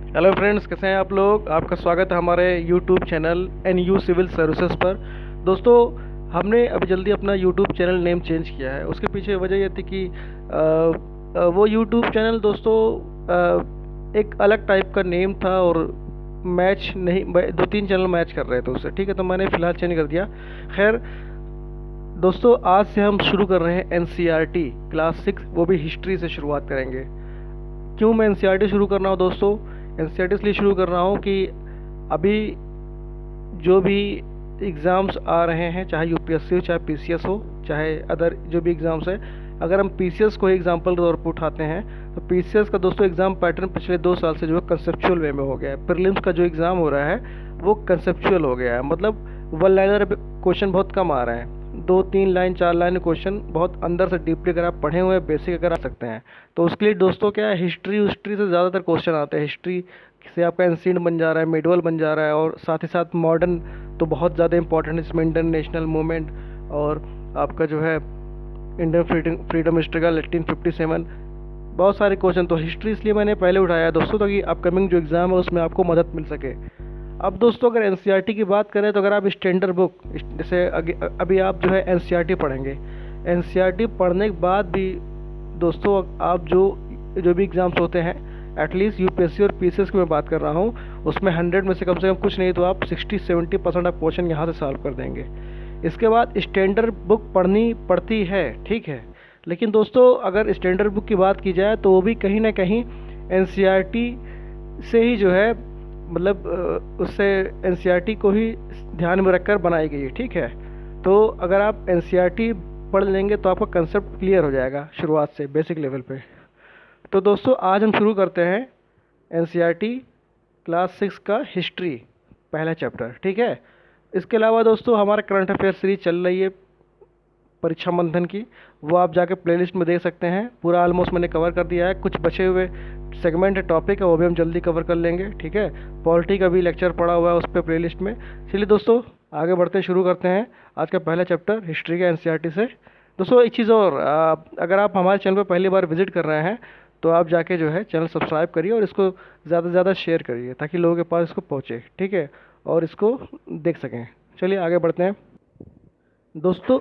Hello friends, कैसे हैं आप लोग। आपका स्वागत है हमारे YouTube channel NU civil services पर। दोस्तों, हमने अभी जल्दी अपना यूट्यूब चैनल नेम चेंज किया है। उसके पीछे वजह ये थी कि वो यूट्यूब चैनल दोस्तों एक अलग टाइप का नेम था और मैच नहीं, दो तीन चैनल मैच कर रहे थे उससे। ठीक है, तो मैंने फ़िलहाल चेंज कर दिया। खैर दोस्तों, आज से हम शुरू कर रहे हैं NCERT क्लास 6, वो भी हिस्ट्री से शुरुआत करेंगे। क्यों मैं NCERT शुरू कर रहा हूँ दोस्तों? NCERT इसलिए शुरू कर रहा हूँ कि अभी जो भी एग्ज़ाम्स आ रहे हैं, चाहे UPSC हो, चाहे PCS हो, चाहे अदर जो भी एग्ज़ाम्स है, अगर हम PCS को एग्जाम्पल के तौर पर उठाते हैं तो PCS का दोस्तों एग्ज़ाम पैटर्न पिछले 2 साल से जो है कंसेप्चुअल वे में हो गया है। प्रीलिम्स का जो एग्ज़ाम हो रहा है वो कंसेप्चुअल हो गया है, मतलब वन लाइनर क्वेश्चन बहुत कम आ रहे हैं। 2-3 लाइन 4 लाइन क्वेश्चन बहुत अंदर से डीपली अगर आप पढ़े हुए हैं, बेसिक अगर आ सकते हैं, तो उसके लिए दोस्तों क्या है, हिस्ट्री से ज़्यादातर क्वेश्चन आते हैं। हिस्ट्री से आपका एंशिएंट बन जा रहा है, मिडवल बन जा रहा है, और साथ ही साथ मॉडर्न तो बहुत ज़्यादा इंपॉर्टेंट है, इसमें इंटरनेशनल मूवमेंट और आपका जो है इंडियन फ्रीडम स्ट्रगल 1857, बहुत सारे क्वेश्चन। तो हिस्ट्री इसलिए मैंने पहले उठाया है दोस्तों, ताकि अपकमिंग जो एग्ज़ाम है उसमें आपको मदद मिल सके। अब दोस्तों, अगर NCERT की बात करें तो अगर आप स्टैंडर्ड बुक, जैसे अभी आप जो है NCERT पढ़ेंगे, NCERT पढ़ने के बाद भी दोस्तों आप जो जो भी एग्ज़ाम्स होते हैं, एटलीस्ट UPSC और PCS की मैं बात कर रहा हूँ, उसमें 100 में से कम कुछ नहीं तो आप 60-70% आप क्वेश्चन यहाँ से सॉल्व कर देंगे। इसके बाद स्टैंडर्ड बुक पढ़नी पड़ती है, ठीक है, लेकिन दोस्तों अगर स्टैंडर्ड बुक की बात की जाए तो वो भी कहीं ना कहीं NCERT से ही जो है, मतलब उससे NCERT को ही ध्यान में रखकर बनाई गई है। ठीक है, तो अगर आप NCERT पढ़ लेंगे तो आपका कंसेप्ट क्लियर हो जाएगा शुरुआत से, बेसिक लेवल पे। तो दोस्तों आज हम शुरू करते हैं NCERT क्लास 6 का हिस्ट्री पहला चैप्टर। ठीक है, इसके अलावा दोस्तों हमारा करंट अफेयर सीरीज चल रही है परीक्षा मंथन की, वो आप जाके प्लेलिस्ट में देख सकते हैं। पूरा ऑलमोस्ट मैंने कवर कर दिया है। कुछ बचे हुए सेगमेंट है, टॉपिक है, वो भी हम जल्दी कवर कर लेंगे। ठीक है, पॉलिटी का भी लेक्चर पड़ा हुआ है उस पर प्लेलिस्ट में। चलिए दोस्तों आगे बढ़ते शुरू करते हैं आज का पहला चैप्टर हिस्ट्री का NCERT से। दोस्तों एक चीज़ और, अगर आप हमारे चैनल पर पहली बार विजिट कर रहे हैं तो आप जाके जो है चैनल सब्सक्राइब करिए और इसको ज़्यादा से ज़्यादा शेयर करिए ताकि लोगों के पास इसको पहुँचे, ठीक है, और इसको देख सकें। चलिए आगे बढ़ते हैं दोस्तों।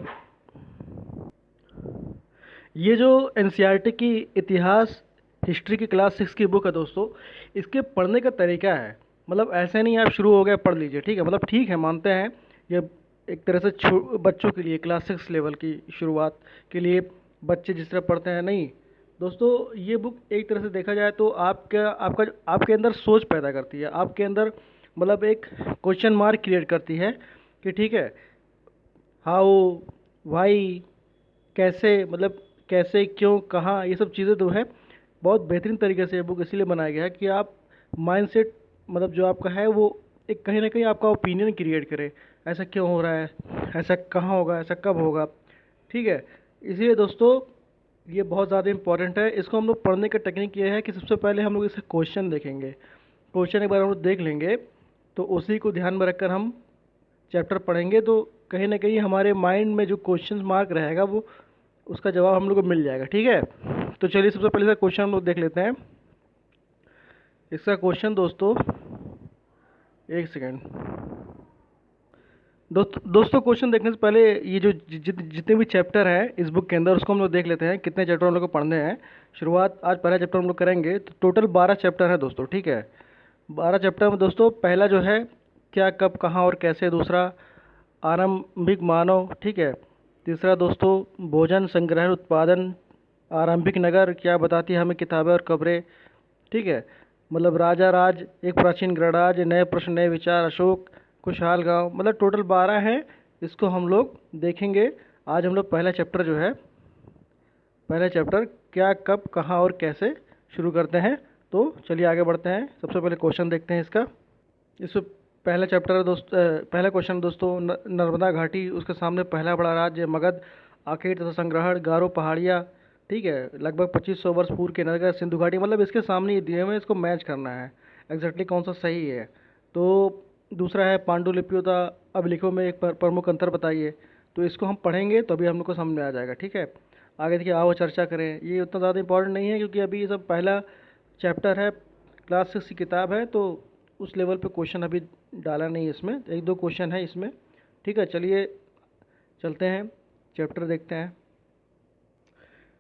ये जो NCERT की इतिहास हिस्ट्री की क्लास 6 की बुक है दोस्तों, इसके पढ़ने का तरीका है, मतलब ऐसे नहीं आप शुरू हो गए पढ़ लीजिए। ठीक है, मतलब ठीक है, मानते हैं ये एक तरह से बच्चों के लिए क्लास 6 लेवल की शुरुआत के लिए बच्चे जिस तरह पढ़ते हैं, नहीं दोस्तों, ये बुक एक तरह से देखा जाए तो आपके अंदर सोच पैदा करती है, आपके अंदर मतलब एक क्वेश्चन मार्क क्रिएट करती है कि ठीक है, हाउ, वाई, कैसे, मतलब कैसे, क्यों, कहाँ, ये सब चीज़ें तो है। बहुत बेहतरीन तरीके से ये बुक इसीलिए बनाया गया है कि आप माइंडसेट, मतलब जो आपका है वो एक कहीं ना कहीं आपका ओपिनियन क्रिएट करे, ऐसा क्यों हो रहा है, ऐसा कहाँ होगा, ऐसा कब होगा। ठीक है, इसीलिए दोस्तों ये बहुत ज़्यादा इंपॉर्टेंट है। इसको हम लोग पढ़ने का टेक्निक ये है कि सबसे पहले हम लोग इसे क्वेश्चन देखेंगे। क्वेश्चन एक बार हम लोग देख लेंगे तो उसी को ध्यान में रखकर हम चैप्टर पढ़ेंगे, तो कहीं ना कहीं हमारे माइंड में जो क्वेश्चन मार्क रहेगा वो उसका जवाब हम लोग को मिल जाएगा। ठीक है, तो चलिए सबसे पहले इसका क्वेश्चन हम लोग देख लेते हैं। इसका क्वेश्चन दोस्तों, एक सेकेंड दोस्तों, क्वेश्चन देखने से पहले ये जो जितने भी चैप्टर हैं इस बुक के अंदर उसको हम लोग देख लेते हैं, कितने चैप्टर हम लोग को पढ़ने हैं। शुरुआत आज पहला चैप्टर हम लोग करेंगे, तो टोटल 12 चैप्टर है दोस्तों। ठीक है, 12 चैप्टर में दोस्तों पहला जो है क्या, कब, कहाँ और कैसे। दूसरा आरंभिक मानव। ठीक है, तीसरा दोस्तों भोजन, संग्रहण, उत्पादन, आरंभिक नगर, क्या बताती है हमें किताबें और कब्रें। ठीक है, मतलब राजा राज, एक प्राचीन गणराज्य, नए प्रश्न, नए विचार, अशोक, खुशहाल गांव, मतलब टोटल 12 हैं। इसको हम लोग देखेंगे। आज हम लोग पहला चैप्टर जो है, पहला चैप्टर क्या, कब, कहाँ और कैसे शुरू करते हैं। तो चलिए आगे बढ़ते हैं। सबसे पहले क्वेश्चन देखते हैं इसका। इसमें पहला चैप्टर है पहला क्वेश्चन दोस्तों, नर्मदा घाटी, उसके सामने पहला बड़ा राज्य मगध, आखेट तथा संग्रहण, गारो पहाड़ियाँ। ठीक है, लगभग 2500 वर्ष पूर्व के नगर, सिंधु घाटी, मतलब इसके सामने ये दिए हुए हैं, इसको मैच करना है एग्जैक्टली कौन सा सही है। तो दूसरा है पांडुलिपियों अभिलेखों में एक प्रमुख अंतर बताइए। तो इसको हम पढ़ेंगे तो अभी हम लोग को समझ में आ जाएगा। ठीक है, आगे देखिए आओ चर्चा करें। ये उतना ज़्यादा इंपॉर्टेंट नहीं है क्योंकि अभी ये सब पहला चैप्टर है क्लास 6 की किताब है, तो उस लेवल पे क्वेश्चन अभी डाला नहीं है इसमें, एक दो क्वेश्चन है इसमें। ठीक है, चलिए चलते हैं, चैप्टर देखते हैं।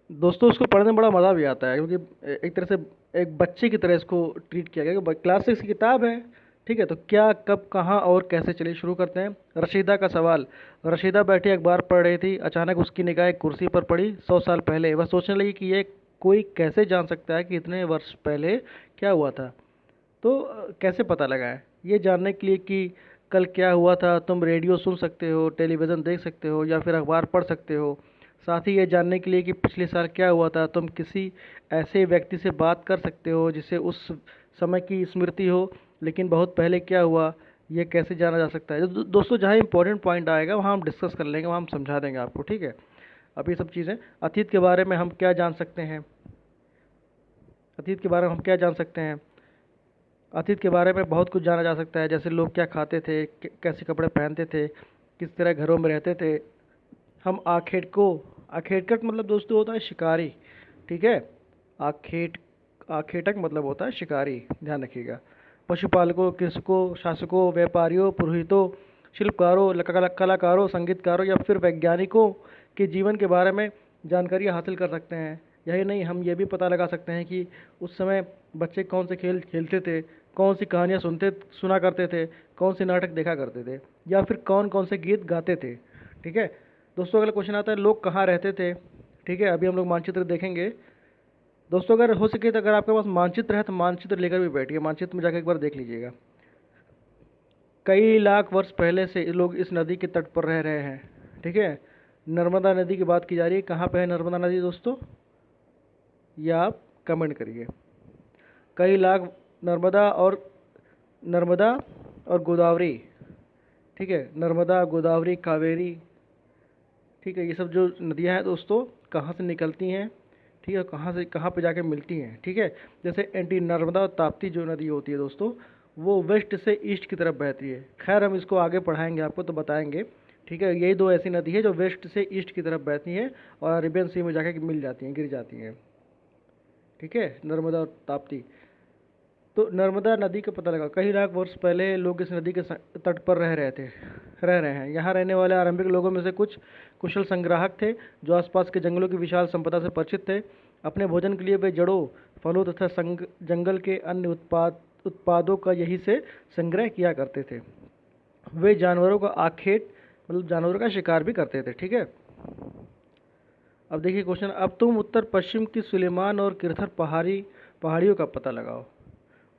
दोस्तों उसको पढ़ने में बड़ा मज़ा भी आता है, क्योंकि एक तरह से एक बच्चे की तरह इसको ट्रीट किया गया, कि क्लास 6 की किताब है। ठीक है, तो क्या, कब, कहाँ और कैसे, चलिए शुरू करते हैं। रशीदा का सवाल। रशीदा बैठी अखबार पढ़ रही थी, अचानक उसकी निगाह एक कुर्सी पर पड़ी। 100 साल पहले। वह सोचने लगी कि ये कोई कैसे जान सकता है कि इतने वर्ष पहले क्या हुआ था। तो कैसे पता लगाएं? ये जानने के लिए कि कल क्या हुआ था, तुम रेडियो सुन सकते हो, टेलीविज़न देख सकते हो, या फिर अखबार पढ़ सकते हो। साथ ही ये जानने के लिए कि पिछले साल क्या हुआ था, तुम किसी ऐसे व्यक्ति से बात कर सकते हो जिसे उस समय की स्मृति हो, लेकिन बहुत पहले क्या हुआ ये कैसे जाना जा सकता है। दोस्तों जहाँ इंपॉर्टेंट पॉइंट आएगा वहाँ हम डिस्कस कर लेंगे, वहाँ हम समझा देंगे आपको। ठीक है, अब ये सब चीज़ें, अतीत के बारे में हम क्या जान सकते हैं, अतीत के बारे में हम क्या जान सकते हैं। अतीत के बारे में बहुत कुछ जाना जा सकता है, जैसे लोग क्या खाते थे, कैसे कपड़े पहनते थे, किस तरह घरों में रहते थे। हम आखेटक मतलब दोस्तों होता है शिकारी। ठीक है, आखेट आखेटक मतलब होता है शिकारी, ध्यान रखिएगा। पशुपालकों, कृषकों, शासकों, व्यापारियों, पुरोहितों, शिल्पकारों, कलाकारों, संगीतकारों या फिर वैज्ञानिकों के जीवन के बारे में जानकारी हासिल कर सकते हैं। यही नहीं, हम ये भी पता लगा सकते हैं कि उस समय बच्चे कौन से खेल खेलते थे, कौन सी कहानियाँ सुना करते थे, कौन से नाटक देखा करते थे, या फिर कौन कौन से गीत गाते थे। ठीक है दोस्तों, अगला क्वेश्चन आता है, लोग कहाँ रहते थे। ठीक है, अभी हम लोग मानचित्र देखेंगे। दोस्तों अगर हो सके तो अगर आपके पास मानचित्र है तो मानचित्र लेकर भी बैठिए, मानचित्र में जाकर एक बार देख लीजिएगा। कई लाख वर्ष पहले से लोग इस नदी के तट पर रह रहे हैं। ठीक है, नर्मदा नदी की बात की जा रही है। कहाँ पे है नर्मदा नदी दोस्तों, ये आप कमेंट करिए। कई लाख, नर्मदा और गोदावरी। ठीक है, नर्मदा, गोदावरी, कावेरी। ठीक है, ये सब जो नदियाँ हैं दोस्तों कहाँ से निकलती हैं, ठीक है, कहाँ से कहाँ पे जाके मिलती हैं। ठीक है, जैसे एंटी नर्मदा और ताप्ती जो नदी होती है दोस्तों, वो वेस्ट से ईस्ट की तरफ बहती है। खैर हम इसको आगे पढ़ाएंगे, आपको तो बताएंगे। ठीक है, यही दो ऐसी नदी है जो वेस्ट से ईस्ट की तरफ बहती हैं और अरेबियन सी में जाके मिल जाती हैं, गिर जाती हैं। ठीक है, नर्मदा और ताप्ती। तो नर्मदा नदी का पता लगा, कई लाख वर्ष पहले लोग इस नदी के तट पर रह रहे हैं। यहाँ रहने वाले आरंभिक लोगों में से कुछ कुशल संग्राहक थे जो आसपास के जंगलों की विशाल संपदा से परिचित थे। अपने भोजन के लिए वे जड़ों, फलों तथा जंगल के अन्य उत्पादों का यहीं से संग्रह किया करते थे। वे जानवरों का आखेट मतलब जानवरों का शिकार भी करते थे। ठीक है, अब देखिए क्वेश्चन, अब तुम उत्तर पश्चिम की सुलेमान और किरथर पहाड़ियों का पता लगाओ।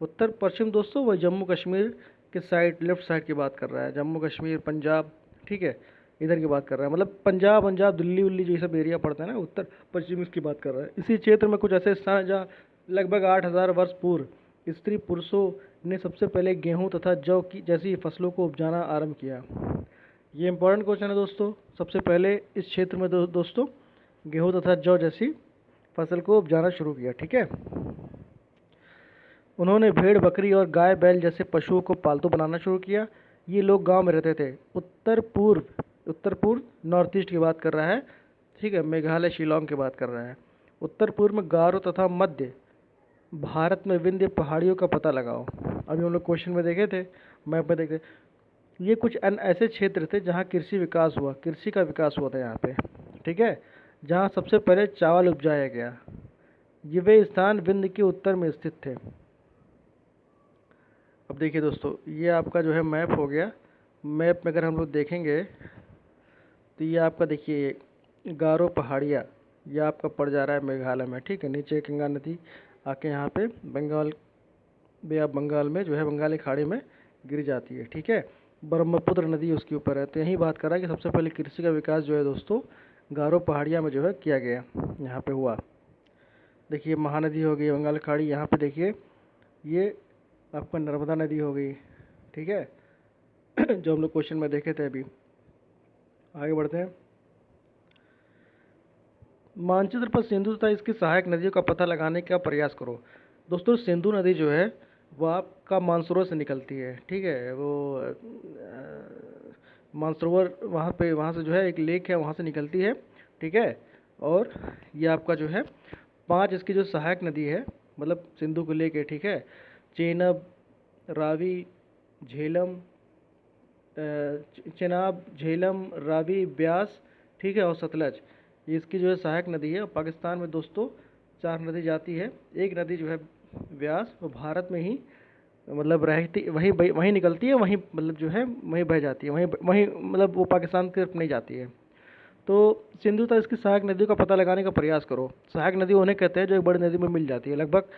उत्तर पश्चिम दोस्तों वह जम्मू कश्मीर के साइड, लेफ्ट साइड की बात कर रहा है, जम्मू कश्मीर, पंजाब। ठीक है, इधर की बात कर रहा है, मतलब पंजाब दिल्ली उल्ली जो ये सब एरिया पड़ता है ना, उत्तर पश्चिम इसकी बात कर रहा है। इसी क्षेत्र में कुछ ऐसे स्थान जहाँ लगभग 8,000 वर्ष पूर्व स्त्री पुरुषों ने सबसे पहले गेहूँ तथा जौ की जैसी फसलों को उपजाना आरंभ किया। ये इंपॉर्टेंट क्वेश्चन है दोस्तों। सबसे पहले इस क्षेत्र में दोस्तों गेहूँ तथा जौ जैसी फसल को उपजाना शुरू किया। ठीक है, उन्होंने भेड़, बकरी और गाय बैल जैसे पशुओं को पालतू बनाना शुरू किया। ये लोग गांव में रहते थे। उत्तर पूर्व नॉर्थ ईस्ट की बात कर रहा है। ठीक है, मेघालय, शिलोंग की बात कर रहा है। उत्तर पूर्व में गारो तथा मध्य भारत में विंध्य पहाड़ियों का पता लगाओ। अभी हम लोग क्वेश्चन में देखे थे, मैप में देखे, ये कुछ ऐसे क्षेत्र थे जहाँ कृषि का विकास हुआ था यहाँ पे। ठीक है, जहाँ सबसे पहले चावल उपजाया गया। ये वे स्थान विंध्य के उत्तर में स्थित थे। अब देखिए दोस्तों, ये आपका जो है मैप हो गया। मैप में अगर हम लोग देखेंगे तो ये आपका देखिए गारो पहाड़ियाँ, ये आपका पड़ जा रहा है मेघालय में। ठीक है, नीचे गंगा नदी आके यहाँ पे बे ऑफ बंगाल में जो है बंगाली खाड़ी में गिर जाती है। ठीक है, ब्रह्मपुत्र नदी उसके ऊपर है। तो यही बात कर रहा है कि सबसे पहले कृषि का विकास जो है दोस्तों गारो पहाड़ियाँ में जो है किया गया, यहाँ पे हुआ। देखिए महानदी हो गई बंगाल खाड़ी, यहाँ पे देखिए ये आपका नर्मदा नदी हो गई। ठीक है जो हम लोग क्वेश्चन में देखे थे। अभी आगे बढ़ते हैं। मानचित्र पर सिंधु तथा इसकी सहायक नदियों का पता लगाने का प्रयास करो। दोस्तों सिंधु नदी जो है वो आपका मानसरोवर से निकलती है। ठीक है, वो मानसरोवर वहाँ से जो है एक लेक है, वहाँ से निकलती है। ठीक है, और ये आपका जो है 5 इसकी जो सहायक नदी है, मतलब सिंधु को लेके। ठीक है, चेनाब, रावी, झेलम, चेनाब, झेलम, रावी, ब्यास, ठीक है, और सतलज। ये इसकी जो है सहायक नदी है। और पाकिस्तान में दोस्तों 4 नदी जाती है। एक नदी जो है व्यास, वो भारत में ही मतलब रहती, वहीं निकलती है, वहीं मतलब जो है वहीं बह जाती है, वहीं वहीं मतलब वो पाकिस्तान की तरफ नहीं जाती है। तो सिंधु तथा इसकी सहायक नदियों का पता लगाने का प्रयास करो। सहायक नदी उन्हें कहते हैं जो एक बड़ी नदी में मिल जाती है। लगभग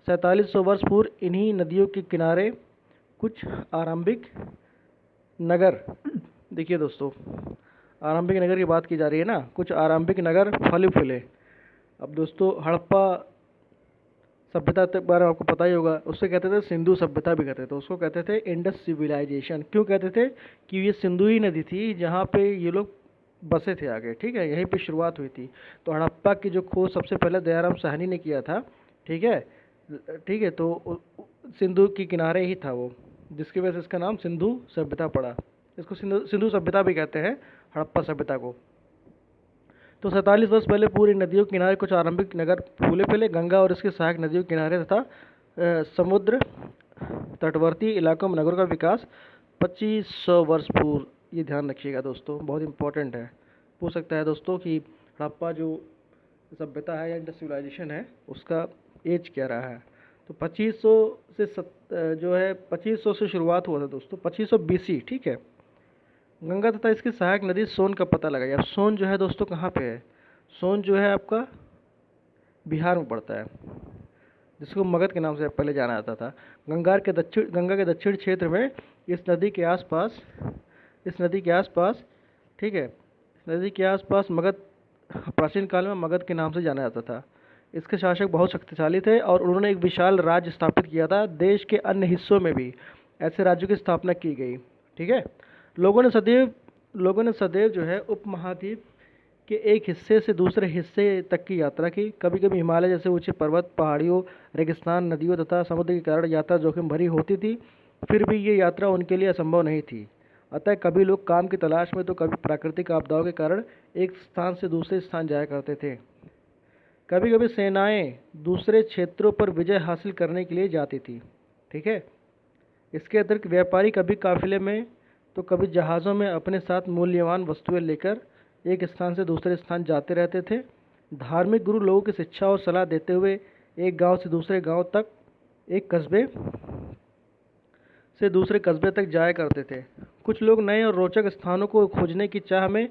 4700 वर्ष पूर्व इन्हीं नदियों के किनारे कुछ आरंभिक नगर, देखिए दोस्तों, आरंभिक नगर की बात की जा रही है ना, कुछ आरंभिक नगर फले फूले। अब दोस्तों हड़प्पा सभ्यता के बारे में आपको पता ही होगा, उससे कहते थे सिंधु सभ्यता भी कहते थे, उसको कहते थे इंडस सिविलाइजेशन। क्यों कहते थे? कि ये सिंधु ही नदी थी जहाँ पे ये लोग बसे थे आगे, ठीक है, यहीं पे शुरुआत हुई थी। तो हड़प्पा की जो खोज सबसे पहले दयाराम साहनी ने किया था, ठीक है, ठीक है, तो सिंधु के किनारे ही था वो, जिसकी वजह से इसका नाम सिंधु सभ्यता पड़ा। इसको सिंधु सिंधु सभ्यता भी कहते हैं, हड़प्पा सभ्यता को। तो 47 वर्ष पहले पूरी नदियों के किनारे कुछ आरंभिक नगर फूले फैले। गंगा और इसके सहायक नदियों के किनारे तथा समुद्र तटवर्ती इलाकों में नगरों का विकास 2500 वर्ष पूर्व। ये ध्यान रखिएगा दोस्तों, बहुत इंपॉर्टेंट है। पूछ सकता है दोस्तों कि हड़प्पा जो सभ्यता है या इंडस सिविलाइजेशन है, उसका एज क्या रहा है। तो 2500 से जो है 2500 से शुरुआत हुआ था दोस्तों, 2500 BC, ठीक है। गंगा तथा इसकी सहायक नदी सोन का पता लगाइए। अब सोन जो है दोस्तों कहाँ पे है? सोन जो है आपका बिहार में पड़ता है, जिसको मगध के नाम से पहले जाना जाता था। गंगा के दक्षिण क्षेत्र में इस नदी के आसपास, ठीक है, इस नदी के आसपास मगध, प्राचीन काल में मगध के नाम से जाना जाता था। इसके शासक बहुत शक्तिशाली थे और उन्होंने एक विशाल राज्य स्थापित किया था। देश के अन्य हिस्सों में भी ऐसे राज्यों की स्थापना की गई, ठीक है। लोगों ने सदैव जो है उपमहाद्वीप के एक हिस्से से दूसरे हिस्से तक की यात्रा की। कभी कभी हिमालय जैसे ऊंचे पर्वत, पहाड़ियों, रेगिस्तान, नदियों तथा समुद्र के कारण यात्रा जोखिम भरी होती थी। फिर भी ये यात्रा उनके लिए असंभव नहीं थी। अतः कभी लोग काम की तलाश में तो कभी प्राकृतिक आपदाओं के कारण एक स्थान से दूसरे स्थान जाया करते थे। कभी कभी सेनाएं दूसरे क्षेत्रों पर विजय हासिल करने के लिए जाती थी, ठीक है। इसके अतिरिक्त व्यापारी कभी काफिले में तो कभी जहाज़ों में अपने साथ मूल्यवान वस्तुएं लेकर एक स्थान से दूसरे स्थान जाते रहते थे। धार्मिक गुरु लोगों की शिक्षा और सलाह देते हुए एक गांव से दूसरे गांव तक, एक कस्बे से दूसरे कस्बे तक जाया करते थे। कुछ लोग नए और रोचक स्थानों को खोजने की चाह में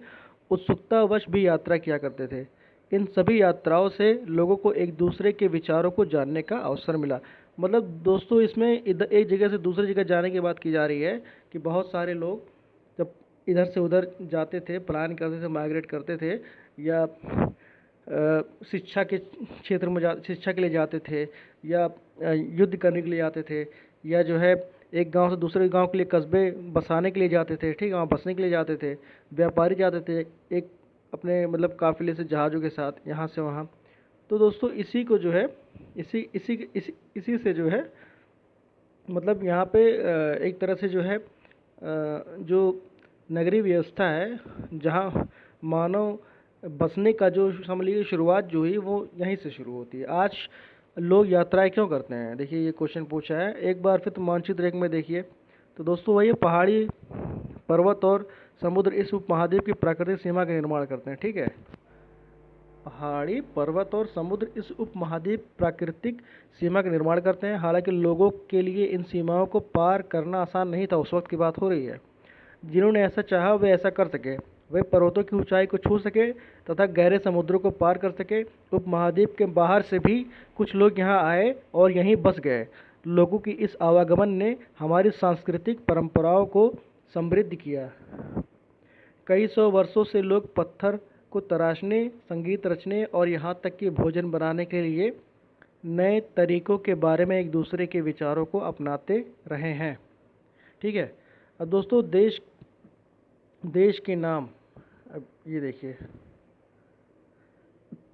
उत्सुकतावश भी यात्रा किया करते थे। इन सभी यात्राओं से लोगों को एक दूसरे के विचारों को जानने का अवसर मिला। मतलब दोस्तों इसमें एक जगह से दूसरी जगह जाने की बात की जा रही है कि बहुत सारे लोग जब इधर से उधर जाते थे, प्लान करते थे, माइग्रेट करते थे, या शिक्षा के क्षेत्र में शिक्षा के लिए जाते थे, या युद्ध करने के लिए जाते थे, या जो है एक गांव से दूसरे गांव के लिए कस्बे बसाने के लिए जाते थे, ठीक है, वहाँ बसने के लिए जाते थे। व्यापारी जाते थे एक अपने मतलब काफिले से जहाज़ों के साथ यहाँ से वहाँ। तो दोस्तों इसी को जो है इसी से जो है मतलब यहाँ पे एक तरह से जो है जो नगरीय व्यवस्था है, जहाँ मानव बसने का जो समझ लीजिए शुरुआत जो हुई वो यहीं से शुरू होती है। आज लोग यात्राएं क्यों करते हैं, देखिए ये क्वेश्चन पूछा है। एक बार फिर तो मानचित्र एक में देखिए, तो दोस्तों वही पहाड़ी, पर्वत और समुद्र इस उपमहाद्वीप की प्राकृतिक सीमा का निर्माण करते हैं, ठीक है। पहाड़ी, पर्वत और समुद्र इस उपमहाद्वीप प्राकृतिक सीमा का निर्माण करते हैं। हालांकि लोगों के लिए इन सीमाओं को पार करना आसान नहीं था, उस वक्त की बात हो रही है। जिन्होंने ऐसा चाहा वे ऐसा कर सके, वे पर्वतों की ऊंचाई को छू सके तथा गहरे समुद्रों को पार कर सके। उपमहाद्वीप के बाहर से भी कुछ लोग यहाँ आए और यहीं बस गए। लोगों की इस आवागमन ने हमारी सांस्कृतिक परंपराओं को समृद्ध किया। कई सौ वर्षों से लोग पत्थर को तराशने, संगीत रचने और यहाँ तक कि भोजन बनाने के लिए नए तरीकों के बारे में एक दूसरे के विचारों को अपनाते रहे हैं, ठीक है। अब दोस्तों देश के नाम, अब ये देखिए,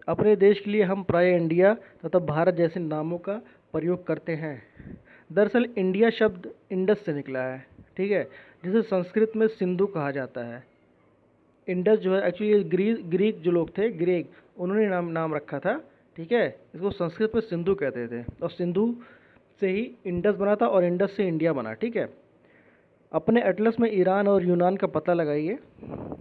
अपने देश के लिए हम प्राय इंडिया तथा भारत जैसे नामों का प्रयोग करते हैं। दरअसल इंडिया शब्द इंडस से निकला है, ठीक है, जिसे संस्कृत में सिंधु कहा जाता है। इंडस जो है एक्चुअली ग्रीक जो लोग थे, उन्होंने नाम रखा था, ठीक है। इसको संस्कृत में सिंधु कहते थे। और से ही इंडस बना था और इंडस से इंडिया बना। ठीक है। अपने एटलस में ईरान और यूनान का पता लगाइए।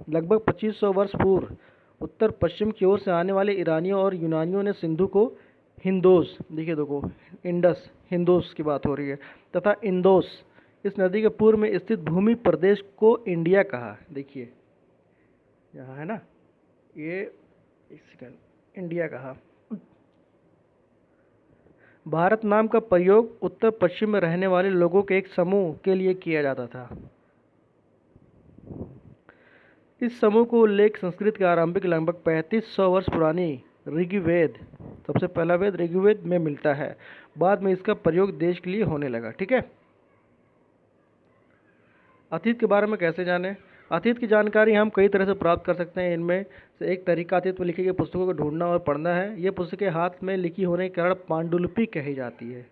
लगभग 2500 वर्ष पूर्व उत्तर पश्चिम की ओर से आने वाले ईरानियों और यूनानियों ने सिंधु को हिंदोस, देखिए देखो इंडस हिंदोस की बात हो रही है, तथा इंदोस इस नदी के पूर्व में स्थित भूमि प्रदेश को इंडिया कहा। देखिए यहाँ है ना, ये एक सेकंड, इंडिया कहा। भारत नाम का प्रयोग उत्तर पश्चिम में रहने वाले लोगों के एक समूह के लिए किया जाता था। इस समूह को उल्लेख संस्कृत के आरंभिक लगभग 3500 वर्ष पुरानी ऋग्वेद, सबसे पहला वेद ऋग्वेद में मिलता है। बाद में इसका प्रयोग देश के लिए होने लगा। ठीक है। अतीत के बारे में कैसे जानें? अतीत की जानकारी हम कई तरह से प्राप्त कर सकते हैं। इनमें से एक तरीका अतीत में लिखी गई पुस्तकों को ढूंढना और पढ़ना है। ये पुस्तकें हाथ में लिखी होने के कारण पांडुलिपि कही जाती है।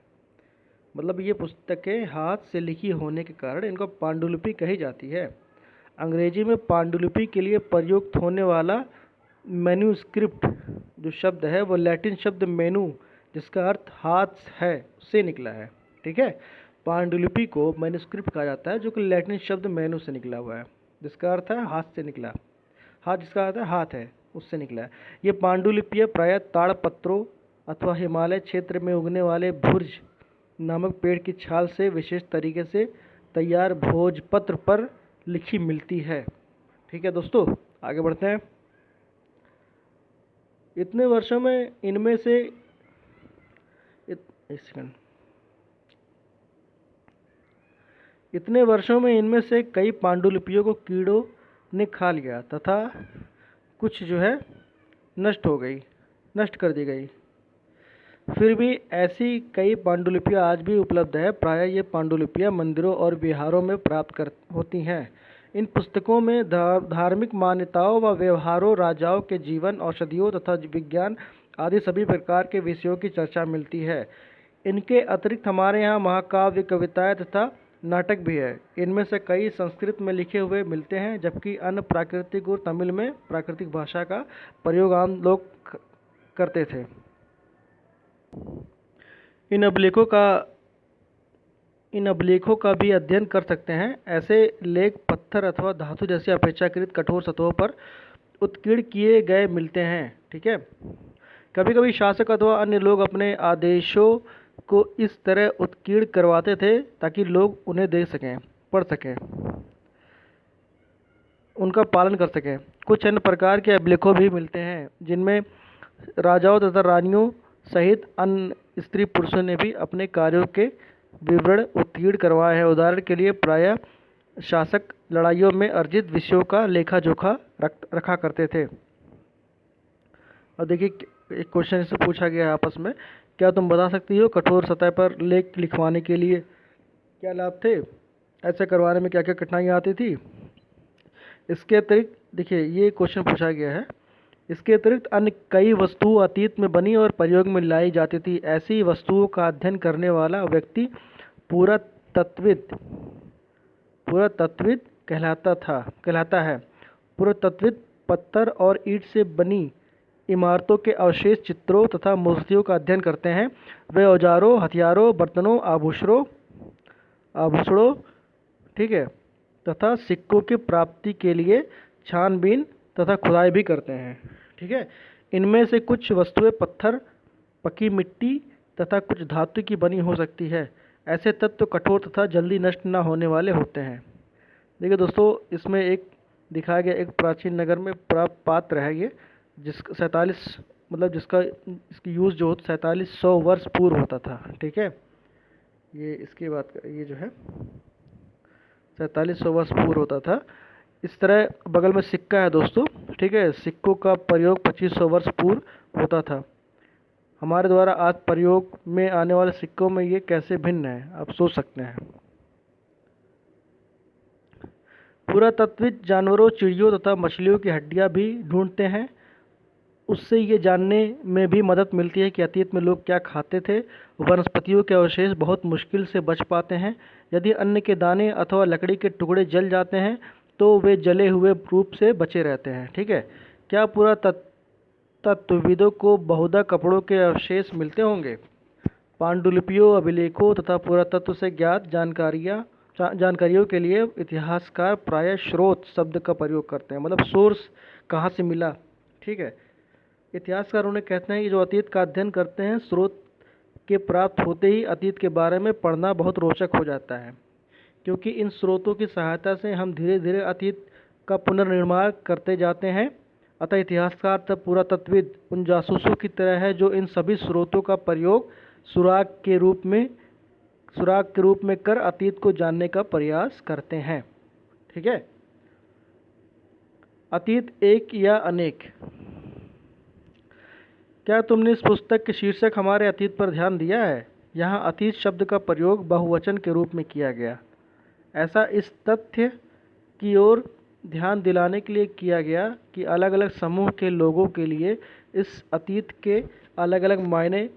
मतलब ये पुस्तकें हाथ से लिखी होने के कारण इनको पांडुलिपि कही जाती है। अंग्रेजी में पांडुलिपि के लिए प्रयुक्त होने वाला मैन्यूस्क्रिप्ट जो शब्द है वो लैटिन शब्द मेनू, जिसका अर्थ हाथ है, से निकला है। ठीक है। पांडुलिपि को मैन्यूस्क्रिप्ट कहा जाता है, जो कि लैटिन शब्द मेनू से निकला हुआ है, जिसका अर्थ है हाथ से निकला, हाथ जिसका अर्थ है हाथ है, उससे निकला है। ये पांडुलिपियाँ प्रायः ताड़पत्रों अथवा हिमालय क्षेत्र में उगने वाले भुर्ज नामक पेड़ की छाल से विशेष तरीके से तैयार भोजपत्र पर लिखी मिलती है। ठीक है दोस्तों, आगे बढ़ते हैं। इतने वर्षों में इनमें से एक सेकंड, इतने वर्षों में इनमें से कई पांडुलिपियों को कीड़ों ने खा लिया तथा कुछ जो है नष्ट हो गई, नष्ट कर दी गई। फिर भी ऐसी कई पांडुलिपियाँ आज भी उपलब्ध है। प्रायः ये पांडुलिपियाँ मंदिरों और विहारों में प्राप्त होती हैं। इन पुस्तकों में धार्मिक मान्यताओं व व्यवहारों, राजाओं के जीवन, औषधियों तथा विज्ञान आदि सभी प्रकार के विषयों की चर्चा मिलती है। इनके अतिरिक्त हमारे यहाँ महाकाव्य, कविताएँ तथा नाटक भी है। इनमें से कई संस्कृत में लिखे हुए मिलते हैं, जबकि अन्य प्राकृतिक और तमिल में प्राकृतिक भाषा का प्रयोग आम लोग करते थे। इन अभिलेखों का भी अध्ययन कर सकते हैं। ऐसे लेख पत्थर अथवा धातु जैसी अपेक्षाकृत कठोर सतहों पर उत्कीर्ण किए गए मिलते हैं। ठीक है। कभी कभी शासक अथवा अन्य लोग अपने आदेशों को इस तरह उत्कीर्ण करवाते थे ताकि लोग उन्हें देख सकें, पढ़ सकें, उनका पालन कर सकें। कुछ अन्य प्रकार के अभिलेखों भी मिलते हैं जिनमें राजाओं तथा रानियों सहित अन्य स्त्री पुरुषों ने भी अपने कार्यों के विवरण उत्कीर्ण करवाए हैं। उदाहरण के लिए प्रायः शासक लड़ाइयों में अर्जित विषयों का लेखा जोखा रखा करते थे। और देखिए एक क्वेश्चन इससे पूछा गया है आपस में, क्या तुम बता सकती हो कठोर सतह पर लेख लिखवाने के लिए क्या लाभ थे? ऐसे करवाने में क्या क्या कठिनाइयाँ आती थी? इसके अतिरिक्त देखिए ये क्वेश्चन पूछा गया है। इसके अतिरिक्त अन्य कई वस्तुएं अतीत में बनी और प्रयोग में लाई जाती थी। ऐसी वस्तुओं का अध्ययन करने वाला व्यक्ति पुरातत्वविद कहलाता है। पुरातत्वविद पत्थर और ईंट से बनी इमारतों के अवशेष, चित्रों तथा मूर्तियों का अध्ययन करते हैं। वे औजारों, हथियारों, बर्तनों, आभूषणों ठीक है, तथा सिक्कों की प्राप्ति के लिए छानबीन तथा खुदाई भी करते हैं। ठीक है। इनमें से कुछ वस्तुएं पत्थर, पकी मिट्टी तथा कुछ धातु की बनी हो सकती है। ऐसे तत्व कठोर तथा जल्दी नष्ट न होने वाले होते हैं। देखिए दोस्तों, इसमें एक दिखाया गया एक प्राचीन नगर में प्राप्त पात्र है ये, जिसका 47 मतलब जिसका इसकी यूज़ जो 4700 वर्ष पूर्व होता था। ठीक है। ये इसकी बात ये जो है 4700 वर्ष पूर्व होता था। इस तरह बगल में सिक्का है दोस्तों। ठीक है। सिक्कों का प्रयोग 2500 वर्ष पूर्व होता था। हमारे द्वारा आज प्रयोग में आने वाले सिक्कों में ये कैसे भिन्न है, आप सोच सकते हैं। पुरातत्वविद जानवरों, चिड़ियों तथा मछलियों की हड्डियां भी ढूंढते हैं। उससे ये जानने में भी मदद मिलती है कि अतीत में लोग क्या खाते थे। वनस्पतियों के अवशेष बहुत मुश्किल से बच पाते हैं। यदि अन्न के दाने अथवा लकड़ी के टुकड़े जल जाते हैं तो वे जले हुए रूप से बचे रहते हैं। ठीक है। क्या पुरातत्वविदों को बहुधा कपड़ों के अवशेष मिलते होंगे? पांडुलिपियों, अभिलेखों तथा पुरातत्व से ज्ञात जानकारियों के लिए इतिहासकार प्रायः स्रोत शब्द का प्रयोग करते हैं, मतलब सोर्स कहाँ से मिला। ठीक है, इतिहासकार उन्हें कहते हैं कि जो अतीत का अध्ययन करते हैं, स्रोत के प्राप्त होते ही अतीत के बारे में पढ़ना बहुत रोचक हो जाता है, क्योंकि इन स्रोतों की सहायता से हम धीरे धीरे अतीत का पुनर्निर्माण करते जाते हैं। अतः इतिहासकार तब पुरातत्वविद उन जासूसों की तरह है जो इन सभी स्रोतों का प्रयोग सुराग के रूप में कर अतीत को जानने का प्रयास करते हैं। ठीक है, अतीत एक या अनेक। क्या तुमने इस पुस्तक के शीर्षक हमारे अतीत पर ध्यान दिया है? यहाँ अतीत शब्द का प्रयोग बहुवचन के रूप में किया गया। ऐसा इस तथ्य की ओर ध्यान दिलाने के लिए किया गया कि अलग अलग समूह के लोगों के लिए इस अतीत के अलग अलग मायने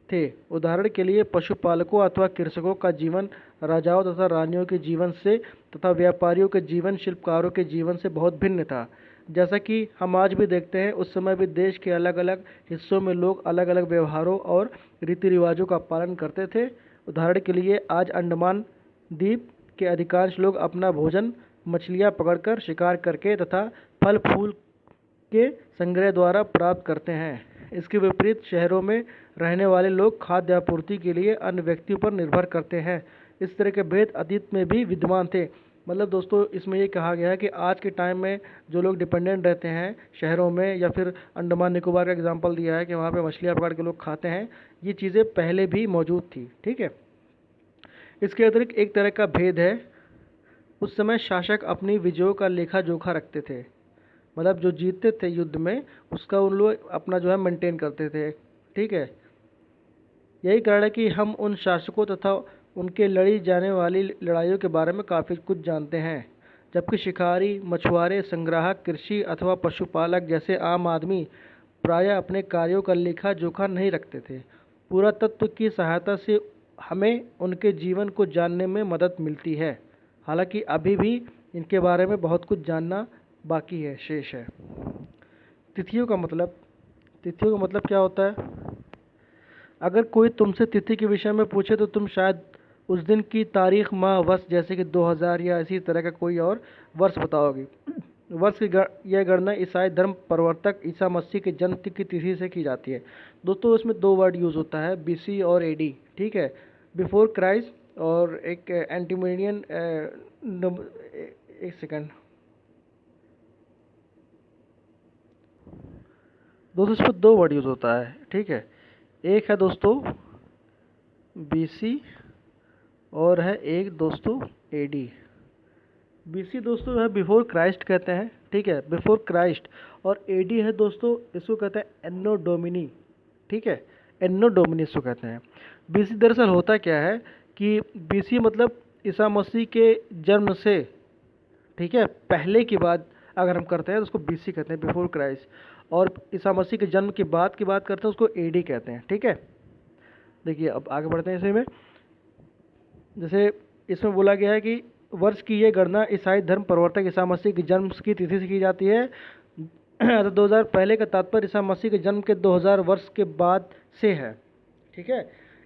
थे। उदाहरण के लिए पशुपालकों अथवा कृषकों का जीवन राजाओं तथा रानियों के जीवन से तथा व्यापारियों के जीवन शिल्पकारों के जीवन से बहुत भिन्न था। जैसा कि हम आज भी देखते हैं, उस समय भी देश के अलग अलग हिस्सों में लोग अलग अलग व्यवहारों और रीति रिवाजों का पालन करते थे। उदाहरण के लिए आज अंडमान द्वीप के अधिकांश लोग अपना भोजन मछलियाँ पकड़कर, शिकार करके तथा फल फूल के संग्रह द्वारा प्राप्त करते हैं। इसके विपरीत शहरों में रहने वाले लोग खाद्य आपूर्ति के लिए अन्य व्यक्तियों पर निर्भर करते हैं। इस तरह के भेद अतीत में भी विद्यमान थे। मतलब दोस्तों, इसमें ये कहा गया है कि आज के टाइम में जो लोग डिपेंडेंट रहते हैं शहरों में, या फिर अंडमान निकोबार का एग्जांपल दिया है कि वहाँ पे मछलियाँ पकड़ के लोग खाते हैं, ये चीज़ें पहले भी मौजूद थी। ठीक है, इसके अतिरिक्त एक तरह का भेद है, उस समय शासक अपनी विजयों का लेखा जोखा रखते थे। मतलब जो जीतते थे युद्ध में, उसका उन लोग अपना जो है मेंटेन करते थे। ठीक है, यही कारण है कि हम उन शासकों तथा उनके लड़ी जाने वाली लड़ाइयों के बारे में काफ़ी कुछ जानते हैं, जबकि शिकारी, मछुआरे, संग्राहक, कृषि अथवा पशुपालक जैसे आम आदमी प्रायः अपने कार्यों का लेखा जोखा नहीं रखते थे। पुरातत्व की सहायता से हमें उनके जीवन को जानने में मदद मिलती है, हालांकि अभी भी इनके बारे में बहुत कुछ जानना बाकी है, शेष है। तिथियों का मतलब क्या होता है? अगर कोई तुमसे तिथि के विषय में पूछे तो तुम शायद उस दिन की तारीख, माह, वर्ष, जैसे कि 2000 या इसी तरह का कोई और वर्ष बताओगे। वर्ष की यह गणना ईसाई धर्म प्रवर्तक ईसा मसीह के जन्म की तिथि से की जाती है। दोस्तों, इसमें दो वर्ड यूज़ होता है, BC और AD। ठीक है, बिफोर क्राइस्ट और एक एंटीमिडियन। एक सेकंड दोस्तों, इसमें दो वर्ड यूज़ होता है। ठीक है, एक है दोस्तों BC और है एक दोस्तों AD। BC दोस्तों है बिफोर क्राइस्ट कहते हैं। ठीक है, बिफोर क्राइस्ट। और AD है दोस्तों, इसको कहते हैं एन्नो डोमिनी। ठीक है, एन्नो डोमिनी इसको कहते हैं। BC दरअसल होता क्या है कि BC मतलब ईसा मसीह के जन्म से, ठीक है, पहले की बात अगर हम करते हैं तो उसको BC कहते हैं, बिफोर क्राइस्ट। और ईसा मसीह के जन्म की बात करते हैं उसको AD कहते हैं। ठीक है, देखिए अब आगे बढ़ते हैं इसमें। जैसे इसमें बोला गया है कि वर्ष की ये गणना ईसाई धर्म प्रवर्तक ईसा मसीह के जन्म की तिथि से की जाती है। तो 2000 पहले का तात्पर्य ईसा मसीह के जन्म के 2000 वर्ष के बाद से है। ठीक है,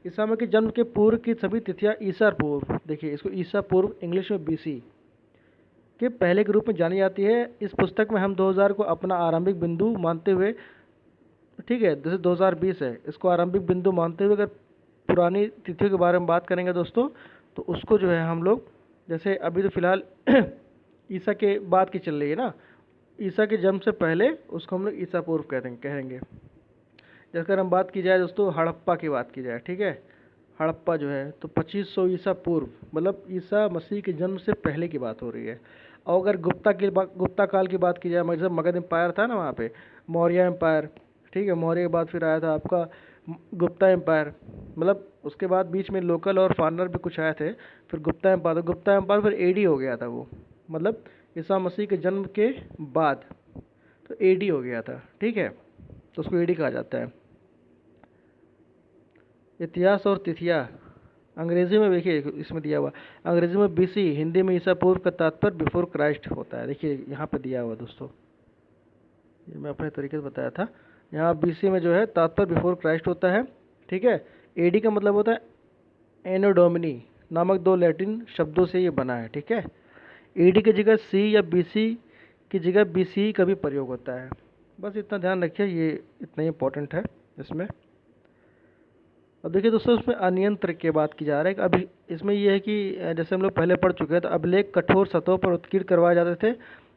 ईसा मसीह के जन्म के पूर्व की सभी तिथियां ईसा पूर्व, देखिए इसको ईसा पूर्व इंग्लिश में BC के पहले के रूप में जानी जाती है। इस पुस्तक में हम 2000 को अपना आरंभिक बिंदु मानते हुए, ठीक है, जैसे 2020 है, इसको आरंभिक बिंदु मानते हुए अगर पुरानी तिथियों के बारे में बात करेंगे दोस्तों, तो उसको जो है हम लोग, जैसे अभी तो फिलहाल ईसा के बाद की चल रही है ना, ईसा के जन्म से पहले उसको हम लोग ईसा पूर्व कहेंगे। जैसे अगर हम बात की जाए दोस्तों हड़प्पा की बात की जाए, ठीक है, हड़प्पा जो है तो 2500 ईसा पूर्व, मतलब ईसा मसीह के जन्म से पहले की बात हो रही है। और अगर गुप्ता काल की बात की जाए, मतलब मगध एम्पायर था ना वहाँ पे, मौर्य एम्पायर, ठीक है, मौर्य के बाद फिर आया था आपका गुप्ता एम्पायर, मतलब उसके बाद बीच में लोकल और फॉरनर भी कुछ आए थे, फिर गुप्ता एम्पायर फिर AD हो गया था वो, मतलब ईसा मसीह के जन्म के बाद तो AD हो गया था। ठीक है, तो उसको AD कहा जाता है। इतिहास और तिथियाँ अंग्रेजी में देखिए इसमें दिया हुआ, अंग्रेजी में BC, हिंदी में ईसा पूर्व का तात्पर्य बिफोर क्राइस्ट होता है। देखिए यहाँ पे दिया हुआ दोस्तों, ये मैं अपने तरीके से बताया था। यहाँ BC में जो है तात्पर्य बिफोर क्राइस्ट होता है। ठीक है, एडी का मतलब होता है एनो डोमिनी नामक दो लैटिन शब्दों से ये बना है, ठीक है। एडी की जगह सी या बीसी की जगह बीसी का भी प्रयोग होता है। बस इतना ध्यान रखिए, ये इतना ही इम्पोर्टेंट है इसमें। अब देखिए दोस्तों, इसमें अनियंत्र की बात की जा रही है कि अभी इसमें ये है कि जैसे हम लोग पहले पढ़ चुके हैं, तो अभिलेख कठोर सतहों पर उत्कीर्ण करवाए जाते थे।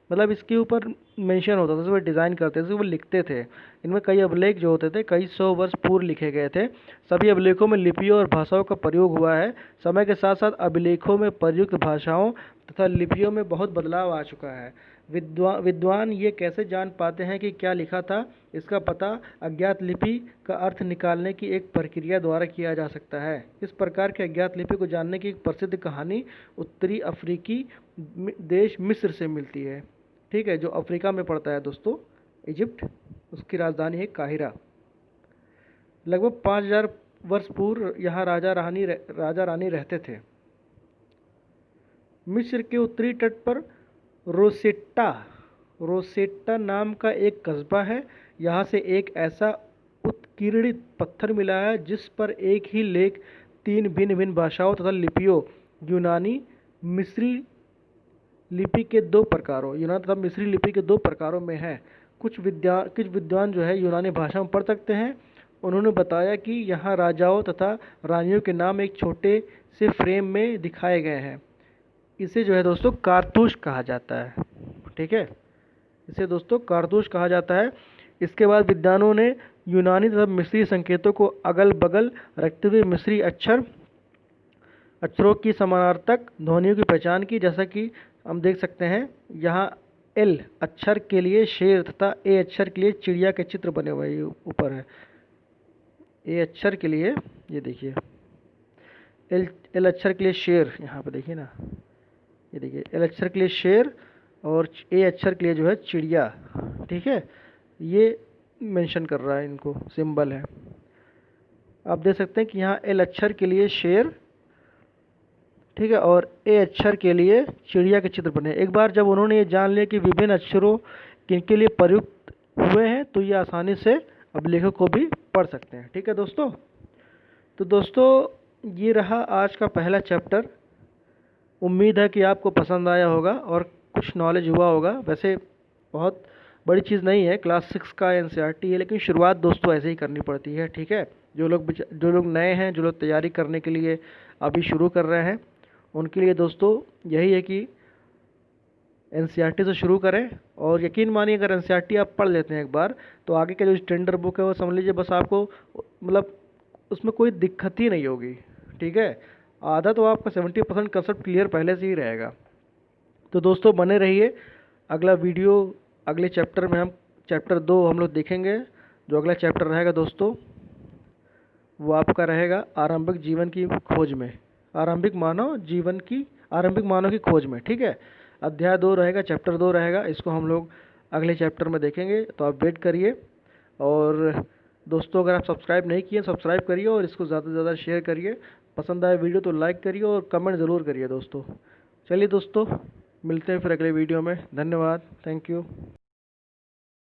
मतलब इसके ऊपर मेंशन होता था, इसमें डिज़ाइन करते थे, वो लिखते थे। इनमें कई अभिलेख जो होते थे कई सौ वर्ष पूर्व लिखे गए थे। सभी अभिलेखों में लिपियों और भाषाओं का प्रयोग हुआ है। समय के साथ साथ अभिलेखों में प्रयुक्त भाषाओं तथा लिपियों में बहुत बदलाव आ चुका है। विद्वान ये कैसे जान पाते हैं कि क्या लिखा था? इसका पता अज्ञात लिपि का अर्थ निकालने की एक प्रक्रिया द्वारा किया जा सकता है। इस प्रकार के अज्ञात लिपि को जानने की एक प्रसिद्ध कहानी उत्तरी अफ्रीकी देश मिस्र से मिलती है, ठीक है, जो अफ्रीका में पड़ता है दोस्तों, इजिप्ट। उसकी राजधानी है काहिरा। लगभग 5000 वर्ष पूर्व यहाँ राजा रानी रहते थे। मिस्र के उत्तरी तट पर रोसेट्टा नाम का एक कस्बा है। यहाँ से एक ऐसा उत्कीर्णित पत्थर मिला है जिस पर एक ही लेख 3 भिन्न भिन्न भाषाओं तथा लिपियों यूनानी मिस्री लिपि के 2 प्रकारों यूनानी तथा मिस्री लिपि के 2 प्रकारों में है। कुछ विद्वान जो है यूनानी भाषा में पढ़ सकते हैं। उन्होंने बताया कि यहाँ राजाओं तथा रानियों के नाम एक छोटे से फ्रेम में दिखाए गए हैं। इसे जो है दोस्तों कारतूस कहा जाता है, ठीक है, इसे दोस्तों कारतूस कहा जाता है। इसके बाद विद्वानों ने यूनानी तथा मिस्री संकेतों को अगल बगल रखते हुए मिस्री अक्षरों की समानार्थक ध्वनियों की पहचान की। जैसा कि हम देख सकते हैं, यहाँ एल अक्षर के लिए शेर तथा ए अक्षर के लिए चिड़िया के चित्र बने हुए ऊपर है। ए अक्षर के लिए ये देखिए, एल अक्षर के लिए शेर, यहाँ पे देखिए ना, ये देखिए एल अक्षर के लिए शेर और ए अक्षर के लिए जो है चिड़िया, ठीक है, ये मेंशन कर रहा है, इनको सिंबल है। आप देख सकते हैं कि यहाँ एल अक्षर के लिए शेर, ठीक है, और ए अक्षर के लिए चिड़िया के चित्र बने। एक बार जब उन्होंने ये जान लिया कि विभिन्न अक्षरों किनके लिए प्रयुक्त हुए हैं, तो ये आसानी से अभिलेखों को भी पढ़ सकते हैं, ठीक है दोस्तों। तो दोस्तों ये रहा आज का पहला चैप्टर। उम्मीद है कि आपको पसंद आया होगा और कुछ नॉलेज हुआ होगा। वैसे बहुत बड़ी चीज़ नहीं है, क्लास 6 का एनसीईआरटी है, लेकिन शुरुआत दोस्तों ऐसे ही करनी पड़ती है, ठीक है। जो लोग नए हैं, जो लोग तैयारी करने के लिए अभी शुरू कर रहे हैं, उनके लिए दोस्तों यही है कि एनसीईआरटी से शुरू करें। और यकीन मानिए, अगर एनसीईआरटी आप पढ़ लेते हैं एक बार, तो आगे का जो स्टैंडर्ड बुक है वो समझ लीजिए बस आपको मतलब उसमें कोई दिक्कत ही नहीं होगी, ठीक है। आधा तो आपका 70% कंसेप्ट क्लियर पहले से ही रहेगा। तो दोस्तों बने रहिए। अगला वीडियो अगले चैप्टर में हम चैप्टर 2 हम लोग देखेंगे। जो अगला चैप्टर रहेगा दोस्तों, वो आपका रहेगा आरंभिक जीवन की खोज में, आरंभिक मानव की खोज में, ठीक है। अध्याय 2 रहेगा, चैप्टर 2 रहेगा। इसको हम लोग अगले चैप्टर में देखेंगे, तो आप वेट करिए। और दोस्तों अगर आप सब्सक्राइब नहीं किए, सब्सक्राइब करिए और इसको ज़्यादा से ज़्यादा शेयर करिए। पसंद आए वीडियो तो लाइक करिए और कमेंट ज़रूर करिए दोस्तों। चलिए दोस्तों, मिलते हैं फिर अगले वीडियो में। धन्यवाद, थैंक यू।